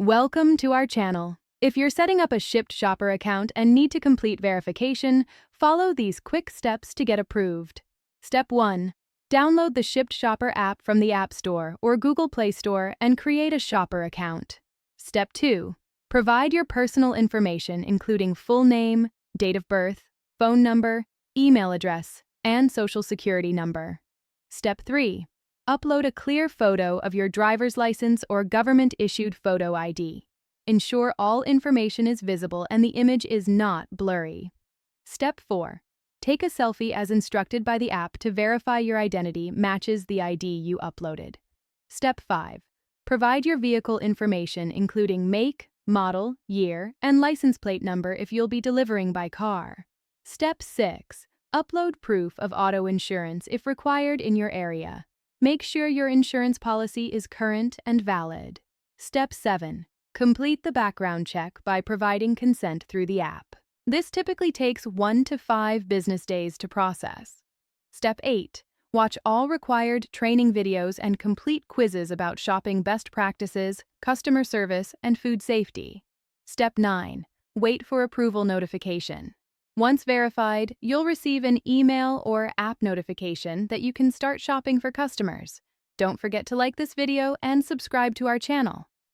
Welcome to our channel. If you're setting up a Shipt shopper account and need to complete verification, follow these quick steps to get approved. Step 1. Download the Shipt shopper app from the App Store or Google Play Store and create a shopper account. Step 2. Provide your personal information including full name, date of birth, phone number, email address, and social security number. Step 3. Upload a clear photo of your driver's license or government-issued photo ID. Ensure all information is visible and the image is not blurry. Step 4. Take a selfie as instructed by the app to verify your identity matches the ID you uploaded. Step 5. Provide your vehicle information including make, model, year, and license plate number if you'll be delivering by car. Step 6. Upload proof of auto insurance if required in your area. Make sure your insurance policy is current and valid. Step 7. Complete the background check by providing consent through the app. This typically takes 1 to 5 business days to process. Step 8. Watch all required training videos and complete quizzes about shopping best practices, customer service, and food safety. Step 9. Wait for approval notification. Once verified, you'll receive an email or app notification that you can start shopping for customers. Don't forget to like this video and subscribe to our channel.